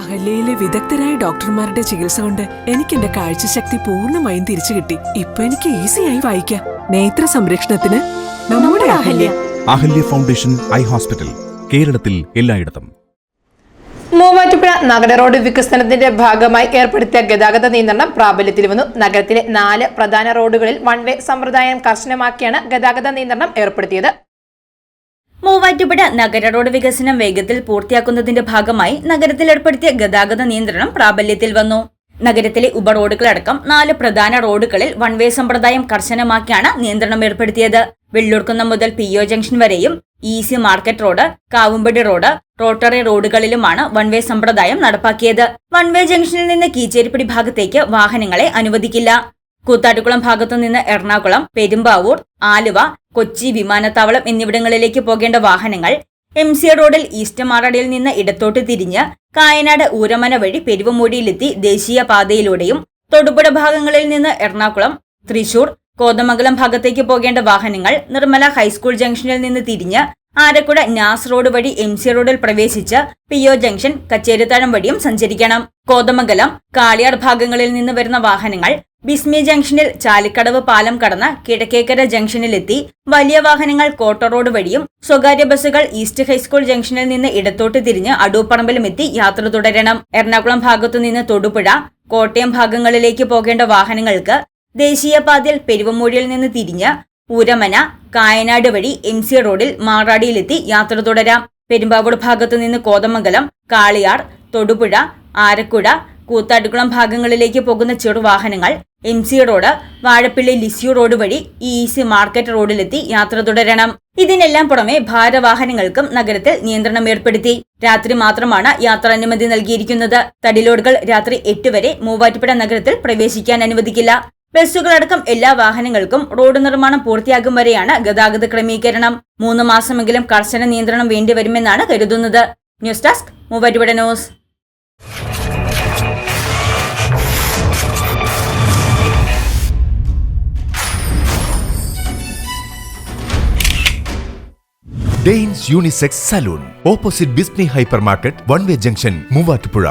അഹല്യയിലെ വിദഗ്ധരായ ഡോക്ടർമാരുടെ ചികിത്സ കൊണ്ട് എനിക്ക് എന്റെ കാഴ്ചശക്തി പൂർണ്ണമായും തിരിച്ചു കിട്ടി. ഇപ്പൊ എനിക്ക് ഈസിയായി വായിക്കാം. നേത്ര സംരക്ഷണത്തിന് നമ്മുടെ Ahalya. Ahalya foundation eye hospital, കേരളത്തിൽ എല്ലായിടത്തും. മൂവാറ്റുപുഴ നഗര റോഡ് വികസനത്തിന്റെ ഭാഗമായി ഏർപ്പെടുത്തിയ ഗതാഗത നിയന്ത്രണം പ്രാബല്യത്തിൽ വന്നു. നഗരത്തിലെ 4 പ്രധാന റോഡുകളിൽ വൺ വേ സമ്പ്രദായം കർശനമാക്കിയാണ് ഗതാഗത നിയന്ത്രണം ഏർപ്പെടുത്തിയത്. മൂവാറ്റുപുഴ നഗര റോഡ് വികസനം വേഗത്തിൽ പൂർത്തിയാക്കുന്നതിന്റെ ഭാഗമായി നഗരത്തിൽ ഏർപ്പെടുത്തിയ ഗതാഗത നിയന്ത്രണം പ്രാബല്യത്തിൽ വന്നു. നഗരത്തിലെ ഉപറോഡുകളടക്കം 4 പ്രധാന റോഡുകളിൽ വൺ വേ സമ്പ്രദായം കർശനമാക്കിയാണ് നിയന്ത്രണം ഏർപ്പെടുത്തിയത്. വെള്ളൂർക്കുന്നം മുതൽ PO ജംഗ്ഷൻ വരെയും EC market road, Kavumpadi road, rotary റോഡുകളിലുമാണ് വൺ വേ സമ്പ്രദായം നടപ്പാക്കിയത്. വൺ വേ ജംഗ്ഷനിൽ നിന്ന് കീച്ചേരിപ്പടി ഭാഗത്തേക്ക് വാഹനങ്ങളെ അനുവദിക്കില്ല. കൂത്താട്ടുകുളം ഭാഗത്തുനിന്ന് എറണാകുളം, പെരുമ്പാവൂർ, ആലുവ, കൊച്ചി വിമാനത്താവളം എന്നിവിടങ്ങളിലേക്ക് പോകേണ്ട വാഹനങ്ങൾ MC റോഡിൽ ഈസ്റ്റ് മാറാടിയിൽ നിന്ന് ഇടത്തോട്ട് തിരിഞ്ഞ് കായനാട് ഊരമന വഴി പെരുവമൂടിയിലെത്തി ദേശീയ പാതയിലൂടെയും, തൊടുപുഴ ഭാഗങ്ങളിൽ നിന്ന് എറണാകുളം, തൃശൂർ, കോതമംഗലം ഭാഗത്തേക്ക് പോകേണ്ട വാഹനങ്ങൾ നിർമ്മല ഹൈസ്കൂൾ ജംഗ്ഷനിൽ നിന്ന് തിരിഞ്ഞ് ആരക്കുഴ നാസ് റോഡ് വഴി MC റോഡിൽ പ്രവേശിച്ച് PO ജംഗ്ഷൻ, കച്ചേരിത്താഴം വഴിയും സഞ്ചരിക്കണം. കോതമംഗലം, കാളിയാർ ഭാഗങ്ങളിൽ നിന്ന് വരുന്ന വാഹനങ്ങൾ ബിസ്മി ജംഗ്ഷനിൽ ചാലിക്കടവ് പാലം കടന്ന് കിഴക്കേക്കര ജംഗ്ഷനിലെത്തി വലിയ വാഹനങ്ങൾ കോട്ട റോഡ് വഴിയും, സ്വകാര്യ ബസ്സുകൾ ഈസ്റ്റ് ഹൈസ്കൂൾ ജംഗ്ഷനിൽ നിന്ന് ഇടത്തോട്ട് തിരിഞ്ഞ് അടൂപ്പറമ്പിലും എത്തി യാത്ര തുടരണം. എറണാകുളം ഭാഗത്തുനിന്ന് തൊടുപുഴ, കോട്ടയം ഭാഗങ്ങളിലേക്ക് പോകേണ്ട വാഹനങ്ങൾക്ക് ദേശീയപാതയിൽ പെരുവമൂഴിയിൽ നിന്ന് തിരിഞ്ഞ് ഊരമന, കായനാട് വഴി MC റോഡിൽ മാറാടിയിലെത്തി യാത്ര തുടരാം. പെരുമ്പാവൂർ ഭാഗത്തുനിന്ന് കോതമംഗലം, കാളിയാർ, തൊടുപുഴ, ആരക്കുഴ, കൂത്താട്ടുകുളം ഭാഗങ്ങളിലേക്ക് പോകുന്ന ചെറുവാഹനങ്ങൾ MC road, Vazhappilly Lisieux road വഴി EC മാർക്കറ്റ് റോഡിലെത്തി യാത്ര തുടരണം. ഇതിനെല്ലാം പുറമെ ഭാരവാഹനങ്ങൾക്കും നഗരത്തിൽ നിയന്ത്രണം ഏർപ്പെടുത്തി. രാത്രി മാത്രമാണ് യാത്രാനുമതി നൽകിയിരിക്കുന്നത്. തടിലോഡുകൾ രാത്രി 8 വരെ മൂവാറ്റുപുഴ നഗരത്തിൽ പ്രവേശിക്കാൻ അനുവദിക്കില്ല. ബസ്സുകളടക്കം എല്ലാ വാഹനങ്ങൾക്കും റോഡ് നിർമ്മാണം പൂർത്തിയാകും വരെയാണ് ഗതാഗത ക്രമീകരണം. 3 മാസമെങ്കിലും കർശന നിയന്ത്രണം വേണ്ടിവരുമെന്നാണ് കരുതുന്നത്. News desk, Muvattupuzha news. Danes unisex salon, opposite Bismi hyper market, one way junction, Muvattupuzha.